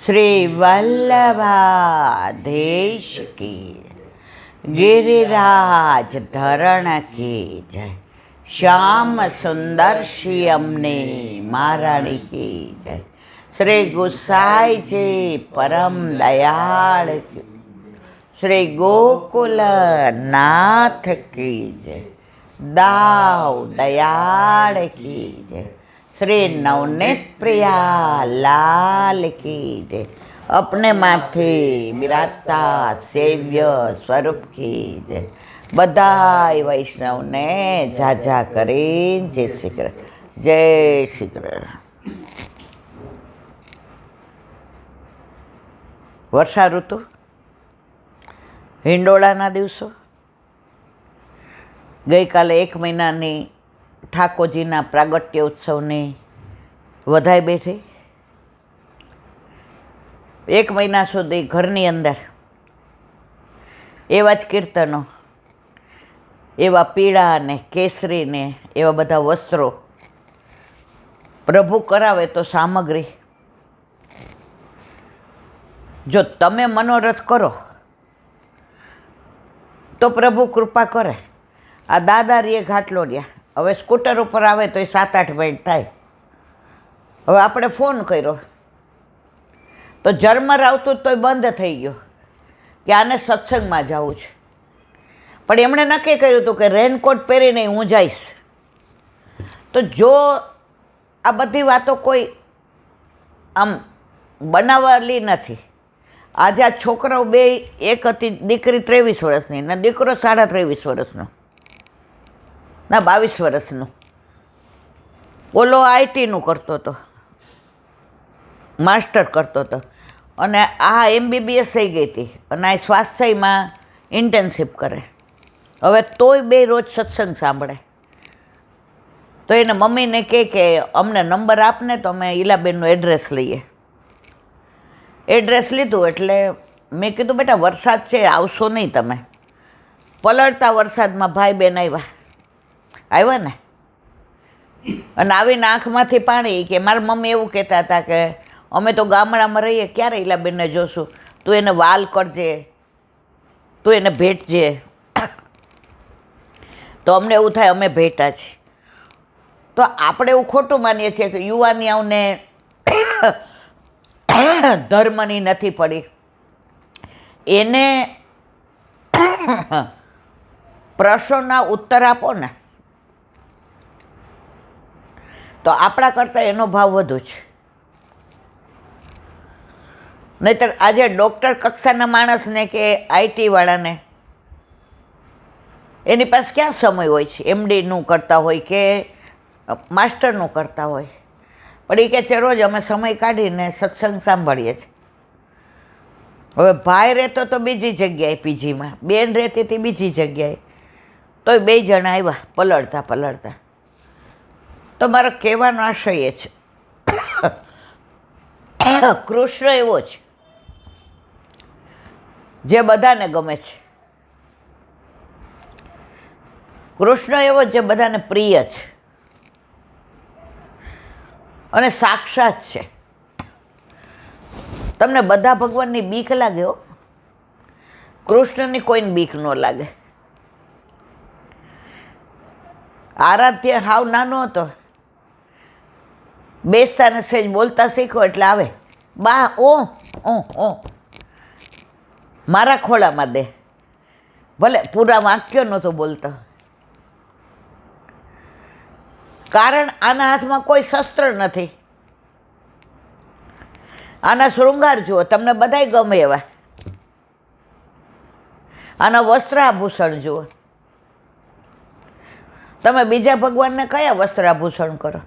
श्री वल्लभाधीश की गिरिराज धरण की जय। श्याम सुंदर श्री अमने महारानी की जय। श्री गुसाई जी परम दयाल की, श्री गोकुल नाथ की जय। दाव दयाल की जय। श्री नवनीत प्रिया लाल की जय। अपने माथे बिराजता सेव्य स्वरूप की जय। बधाई वैष्णव ने झाझा करे जय श्री कृष्ण, जय श्री कृष्ण। वर्षा ऋतु, हिंडोळाना दिवसो, गई काले 1 મહિનાની ઠાકોરજીના પ્રાગટ્ય ઉત્સવની વધાઈ બેઠી। 1 મહિના સુધી ઘરની અંદર એવા જ કીર્તનો, એવા પીળા ને કેસરી ને એવા બધા વસ્ત્રો, પ્રભુ કરાવે તો સામગ્રી। જો તમે મનોરથ કરો તો પ્રભુ કૃપા કરે। આ દાદારીએ ઘાટલોડિયા, હવે સ્કૂટર ઉપર આવે તો 7-8 મિનિટ થાય। હવે આપણે ફોન કર્યો તો ઝરમર આવતું તોય બંધ થઈ ગયો કે આને સત્સંગમાં જવું છે, પણ એમણે નક્કી કર્યું હતું કે રેનકોટ પહેરીને હું જઈશ। તો જો આ બધી વાતો કોઈ આમ બનાવેલી નથી। આજે આ છોકરાઓ બે, એક હતી દીકરી 23 વર્ષની ને દીકરો 23.5 વર્ષનો, ના 22 વર્ષનો। ઓલો આઈટીનું કરતો હતો, માસ્ટર કરતો હતો, અને આ MBBS થઈ ગઈ હતી અને આ સ્વાસ્થ્યમાં ઇન્ટર્નશીપ કરે। હવે તોય બે રોજ સત્સંગ સાંભળે। તો એને મમ્મીને કહે કે અમને નંબર આપને તો અમે ઈલાબેનનું એડ્રેસ લઈએ। એડ્રેસ લીધું એટલે મેં કીધું બેટા વરસાદ છે, આવશો નહીં તમે? પલળતા વરસાદમાં ભાઈ બેન આવ્યા ને, અને આવીને આંખમાંથી પાણી કે મારા મમ્મી એવું કહેતા હતા કે અમે તો ગામડામાં રહીએ, ક્યારે ઈલાબેનને જોશું, તું એને વાલ કરજે, તું એને ભેટજે। તો અમને એવું થાય અમે ભેટા છીએ। તો આપણે એવું ખોટું માનીએ છીએ કે યુવાનીઓને ધર્મની નથી પડી, એને પ્રશ્નોના ઉત્તર આપો ને તો આપણા કરતાં એનો ભાવ વધુ છે। નહીંતર આજે ડૉક્ટર કક્ષાના માણસને કે આઈટીવાળાને એની પાસે ક્યાં સમય હોય છે? MDનું કરતા હોય કે માસ્ટરનું કરતા હોય, પણ એ કે છે રોજ અમે સમય કાઢીને સત્સંગ સાંભળીએ છીએ। હવે ભાઈ રહેતો તો બીજી જગ્યાએ પીજીમાં, બેન રહેતી હતી બીજી જગ્યાએ, તોય 2 જણા આવ્યા પલળતા પલળતા। તો મારો કહેવાનો આશય એ છે, કૃષ્ણ એવો છે જે બધાને ગમે છે, કૃષ્ણ એવો જે બધાને પ્રિય છે અને સાક્ષાત છે। તમને બધા ભગવાનની બીક લાગે હો, કૃષ્ણની કોઈને બીક ન લાગે। આરાધ્ય હાવ નાનો હતો, બેસતા ને સહેજ બોલતા શીખો એટલે આવે, બા ઓ મારા ખોળામાં દે, ભલે પૂરા વાક્ય નહોતો બોલતો, કારણ આના હાથમાં કોઈ શસ્ત્ર નથી। આના શૃંગાર જુઓ, તમને બધાય ગમે એવા, આના વસ્ત્રાભૂષણ જુઓ। તમે બીજા ભગવાનને કયા વસ્ત્રાભૂષણ કરો?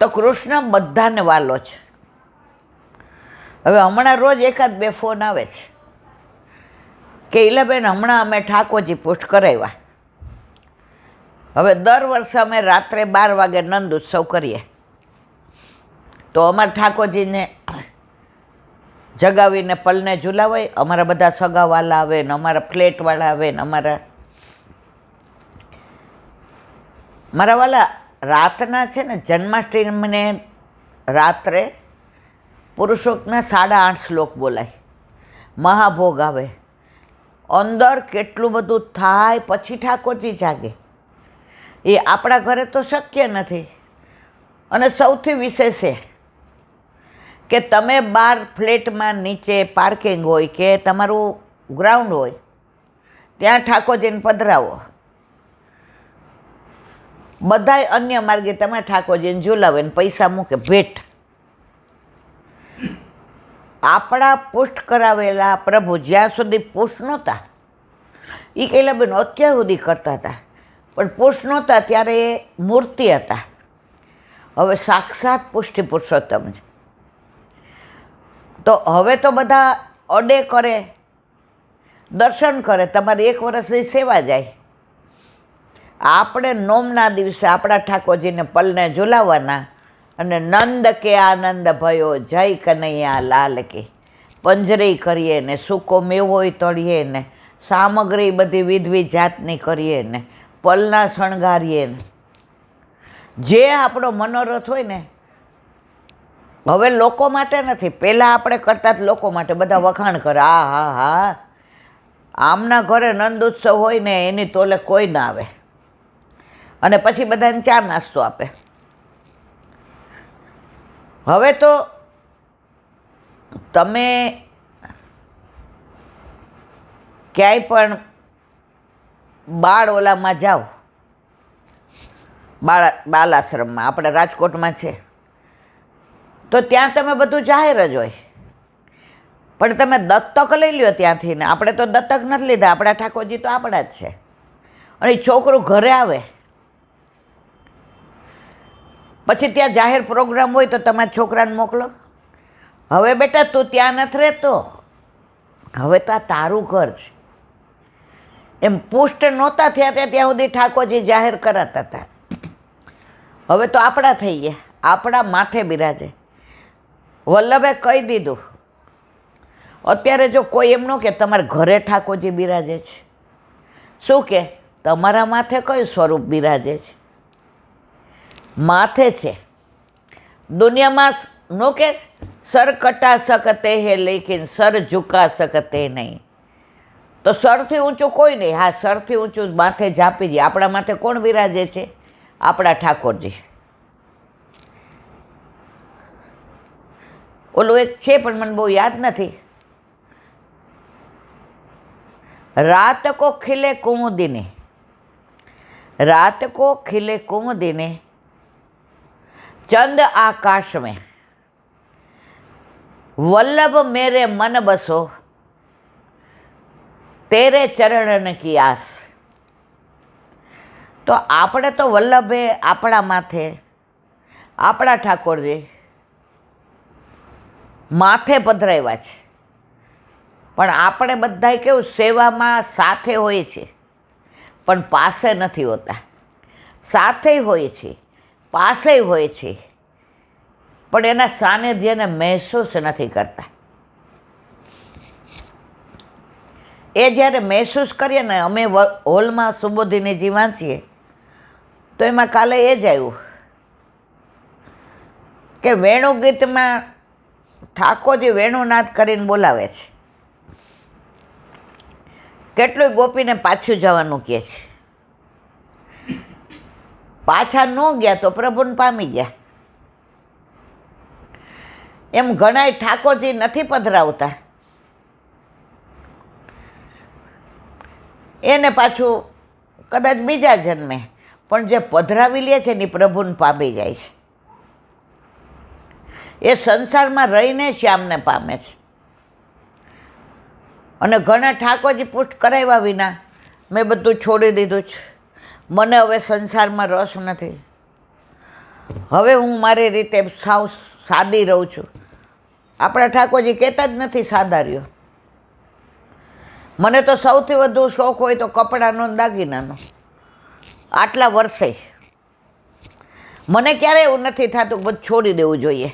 તો કૃષ્ણ બધાને વાલો છે। હવે હમણાં રોજ 1-2 ફોન આવે છે કે ઈલાબેન હમણાં અમે ઠાકોરજી પુષ્ટ કરાવ્યા। હવે દર વર્ષે અમે રાત્રે 12 વાગે નંદ ઉત્સવ કરીએ, તો અમારા ઠાકોરજીને જગાવીને પલને ઝુલાવાય, અમારા બધા સગાવાલા આવે ને અમારા ફ્લેટવાળા આવે ને મારા વાલા રાતના છે ને જન્માષ્ટમીને રાત્રે પુરુષોક્તના 8.5 શ્લોક બોલાય, મહાભોગ આવે, અંદર કેટલું બધું થાય પછી ઠાકોરજી જાગે. એ આપણા ઘરે તો શક્ય નથી. અને સૌથી વિશેષ છે કે તમે બહાર ફ્લેટમાં નીચે પાર્કિંગ હોય કે તમારું ગ્રાઉન્ડ હોય ત્યાં ઠાકોરજીને પધરાવો. બધાય અન્ય માર્ગે તમે ઠાકોરજીને ઝુલાવે ને પૈસા મૂકે ભેટ. આપણા પુષ્ટ કરાવેલા પ્રભુ જ્યાં સુધી પુષ્ટ નહોતા, એ કહેલા બેન અત્યાર સુધી કરતા હતા, પણ પુષ્ટ નહોતા ત્યારે એ મૂર્તિ હતા. હવે સાક્ષાત પુષ્ટિ પુરુષોત્તમ છે. તો હવે તો બધા અડે કરે, દર્શન કરે, તમારી 1 વર્ષની સેવા જાય. આપણે નોમના દિવસે આપણા ઠાકોરજીને પલને ઝુલાવવાના અને નંદ કે આનંદ ભયો જય કનૈયા લાલ કે પંજરી કરીએ ને સૂકો મેવોય તળીએ ને સામગ્રી બધી વિધવી જાતની કરીએ ને પલના શણગારીએ ને જે આપણો મનોરથ હોય ને. હવે લોકો માટે નથી, પહેલાં આપણે કરતા જ લોકો માટે. બધા વખાણ કરે, હા હા હા આમના ઘરે નંદ ઉત્સવ હોય ને એની તોલે કોઈ ના આવે. અને પછી બધાને ચા નાસ્તો આપે. હવે તો તમે ક્યાંય પણ બાળ ઓલામાં જાઓ, બાલ આશ્રમમાં, આપણે રાજકોટમાં છે, તો ત્યાં તમે બધું જાહેર જ હોય. પણ તમે દત્તક લઈ લ્યો ત્યાંથી ને. આપણે તો દત્તક નથી લીધા, આપણા ઠાકોરજી તો આપણા જ છે. અને છોકરું ઘરે આવે પછી ત્યાં જાહેર પ્રોગ્રામ હોય તો તમારા છોકરાને મોકલો. હવે બેટા તું ત્યાં નથી રહેતો, હવે તો આ તારું ઘર છે. એમ પુષ્ટ નહોતા થયા ત્યાં સુધી ઠાકોરજી જાહેર કરાતા હતા. હવે તો આપણા થઈ ગયા, આપણા માથે બિરાજે. વલ્લભે કહી દીધું. અત્યારે જો કોઈ એમ ન કે તમારા ઘરે ઠાકોરજી બિરાજે છે, શું કે તમારા માથે કયું સ્વરૂપ બિરાજે છે? માથે છે. દુનિયામાં નો કે સર કટા શકતે હે લેકિન સર ઝુકા શકતે નહીં. તો સરથી ઊંચું કોઈ નહીં. હા, સરથી ઊંચું માથે ઝાંપી દે. આપણા માથે કોણ બિરાજે છે? આપણા ઠાકોરજી. ઓલું એક છે પણ મને બહુ યાદ નથી. रात को खिले कुमुदिनी, रात को खिले कुमुदिनी, चंद आकाश में, वल्लभ मेरे मन बसो, तेरे चरण की आस. તો આપણે તો વલ્લભે આપણા માથે, આપણા ઠાકોરજી માથે પધરાવ્યા છે. પણ આપણે બધાય કેવું સેવામાં સાથે હોય છે પણ પાસે નથી હોતા. સાથે હોય છે, પાસે હોય છે, પણ એના સાનિધ્યને મહેસૂસ નથી કરતા. એ જ્યારે મહેસૂસ કરીએ ને, અમે હોલમાં સુબોધિનીજી વાંચીએ તો એમાં કાલે એ જ આવ્યું કે વેણુ ગીતમાં ઠાકોરજી વેણુનાદ કરીને બોલાવે છે. કેટલું ગોપીને પાછું જવાનું કહે છે. પાછા ન ગયા તો પ્રભુને પામી ગયા. એમ ઘણાય ઠાકોરજી નથી પધરાવતા, એને પાછું કદાચ બીજા જન્મે, પણ જે પધરાવી લે છે ને એ પ્રભુને પામી જાય છે. એ સંસારમાં રહીને શ્યામને પામે છે. અને ઘણા ઠાકોરજી પુષ્ટ કરાવ્યા વિના મેં બધું છોડી દીધું છે, મને હવે સંસારમાં રસ નથી, હવે હું મારી રીતે સાવ સાદી રહું છું. આપણા ઠાકોરજી કહેતા જ નથી સાદા રહ્યો. મને તો સૌથી વધુ શોખ હોય તો કપડાનો ને દાગીનાનો. આટલા વર્ષે મને ક્યારેય એવું નથી થતું કે બધું છોડી દેવું જોઈએ.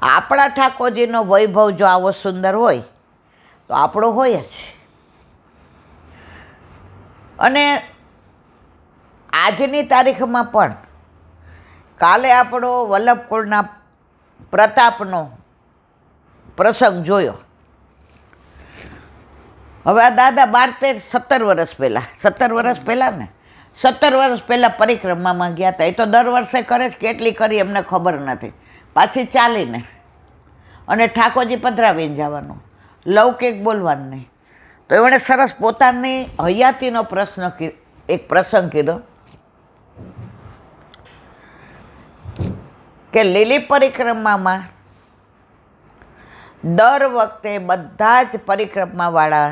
આપણા ઠાકોરજીનો વૈભવ જો આવો સુંદર હોય તો આપણો હોય જ. અને આજની તારીખમાં પણ કાલે આપણો વલ્લભકુળના પ્રતાપનો પ્રસંગ જોયો. હવે આ દાદા 12-13-17 વર્ષ પહેલાં 17 વર્ષ પહેલાં ને 17 વર્ષ પહેલાં પરિક્રમામાં ગયા હતા. એ તો દર વર્ષે કરે જ, કેટલી કરી એમને ખબર નથી. પાછી ચાલીને અને ઠાકોરજી પધરાવીને જવાનું, લૌકિક બોલવાનું નહીં. તો એમણે સરસ પોતાની હયાતીનો એક પ્રસંગ કીધો કે લીલી પરિક્રમામાં દર વખતે બધા જ પરિક્રમાવાળા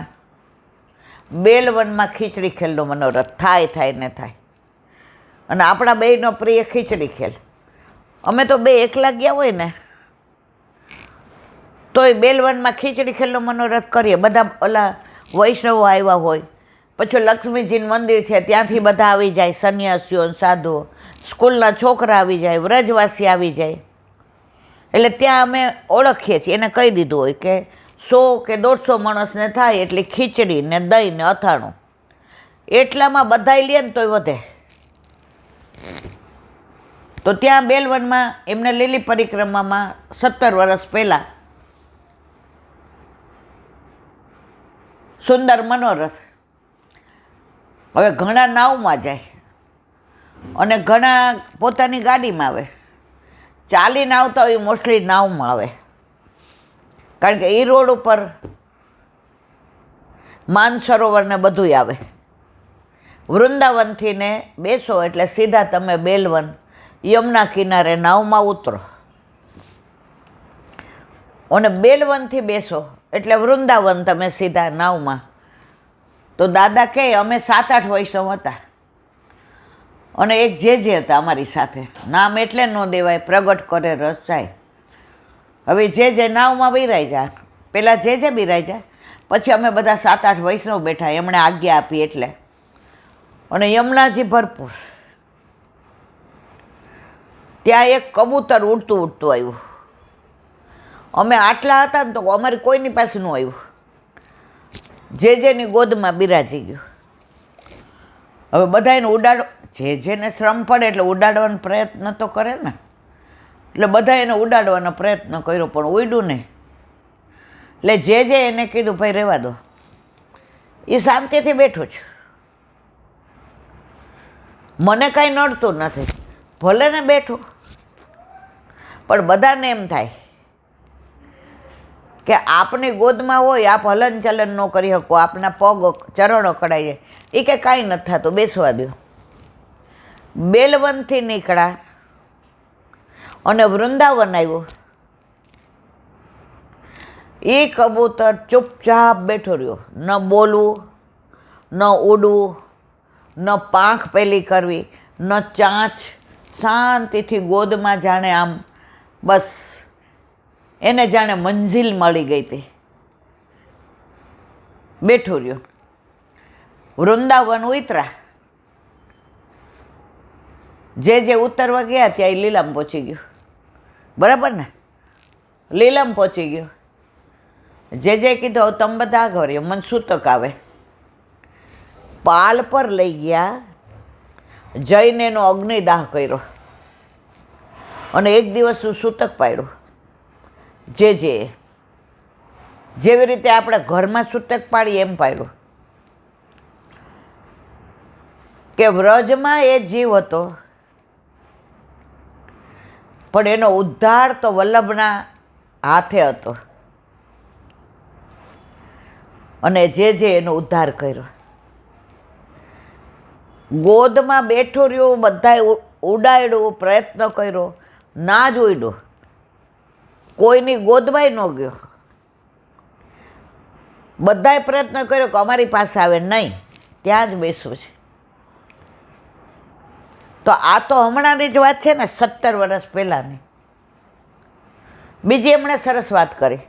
બેલવનમાં ખીચડી ખેલનો મનોરથ થાય ને થાય. અને આપણા બેયનો પ્રિય ખીચડી ખેલ. અમે તો બે એકલા ગયા હોય ને તોય બેલવનમાં ખીચડી ખેલનો મનોરથ કરીએ. બધા ઓલા વૈષ્ણવો આવ્યા હોય, પછી લક્ષ્મીજીનું મંદિર છે ત્યાંથી બધા આવી જાય, સંન્યાસીઓ, સાધુઓ, સ્કૂલના છોકરા આવી જાય, વ્રજવાસી આવી જાય. એટલે ત્યાં અમે ઓળખીએ છીએ. એને કહી દીધું હોય કે 100 કે 150 માણસને થાય એટલી ખીચડી ને દહીં ને અથાણું. એટલામાં બધાય લે ને તોય વધે. તો ત્યાં બેલવનમાં એમને લીલી પરિક્રમામાં 17 વર્ષ પહેલાં સુંદર મનોરથ. હવે ઘણા નાવમાં જાય અને ઘણા પોતાની ગાડીમાં આવે. ચાલીને આવતા હોય મોસ્ટલી નાવમાં આવે, કારણ કે એ રોડ ઉપર માનસરોવર ને બધુંય આવે. વૃંદાવનથી ને બેસો એટલે સીધા તમે બેલવન યમુના કિનારે નાવમાં ઉતરો અને બેલવનથી બેસો એટલે વૃંદાવન તમે સીધા નાવમાં. તો દાદા કહે અમે 7-8 વૈષ્ણવ હતા અને એક જે હતા અમારી સાથે. નામ એટલે ન દેવાય, પ્રગટ કરે રસ જાય. હવે જે નાવમાં બિરાઈ જાય, પહેલાં જે બિરાઈ જાય, પછી અમે બધા 7-8 વૈષ્ણવ બેઠા. એમણે આજ્ઞા આપી એટલે. અને યમુનાજી ભરપૂર. ત્યાં એક કબૂતર ઉડતું આવ્યું. અમે આટલા હતા ને તો અમારે કોઈની પાસે ન આવ્યું. જેની ગોદમાં બિરાજી ગયું. હવે બધા એને જેને શ્રમ પડે એટલે ઉડાડવાનો પ્રયત્ન તો કરે ને. એટલે બધા એને ઉડાડવાનો પ્રયત્ન કર્યો પણ ઉડ્યું નહીં. એટલે જે એને કીધું ભાઈ રહેવા દો, એ શાંતિથી બેઠું છું, મને કાંઈ નડતું નથી, ભલે ને બેઠું. પણ બધાને એમ થાય કે આપની ગોદમાં હોય, આપ હલન ચલન ન કરી શકો, આપના પગ ચરણ અકળાઈ જાય. એ કે કાંઈ નથી થતું, બેસવા દો. બેલવનથી નીકળ્યા અને વૃંદાવન આવ્યું. એ કબૂતર ચૂપચાપ બેઠો રહ્યો, ન બોલવું, ન ઉડવું, ન પાંખ પેલી કરવી, ન ચાંચ. શાંતિથી ગોદમાં જાણે આમ બસ એને જાણે મંજિલ મળી ગઈ હતી. બેઠું રહ્યો. વૃંદાવન ઉતર્યા. જે ઉતરવા ગયા ત્યાં એ લીલામ પહોંચી ગયો. બરાબર ને? લીલામ પહોંચી ગયો. જે કીધું હવે તમે બધા આગળ રહ્યો, મને સૂતક આવે. પાલ પર લઈ ગયા, જઈને એનો અગ્નિદાહ કર્યો અને એક દિવસનું સૂતક પાડ્યું. જેવી રીતે આપણે ઘરમાં સૂતક પાડીએ એમ પાડ્યું. કે વ્રજમાં એ જીવ હતો પણ એનો ઉદ્ધાર તો વલ્લભના હાથે હતો અને જે એનો ઉદ્ધાર કર્યો. ગોદમાં બેઠું રહ્યું, બધાએ ઉડાડ્યું, પ્રયત્ન કર્યો, ના જ ઉડ્યો. કોઈની ગોદમાંય ન ગયો. બધાએ પ્રયત્ન કર્યો કે અમારી પાસે આવે, નહીં, ત્યાં જ બેસવું છે. તો આ તો હમણાંની જ વાત છે ને, 17 વર્ષ પહેલાંની. બીજી એમણે સરસ વાત કરી.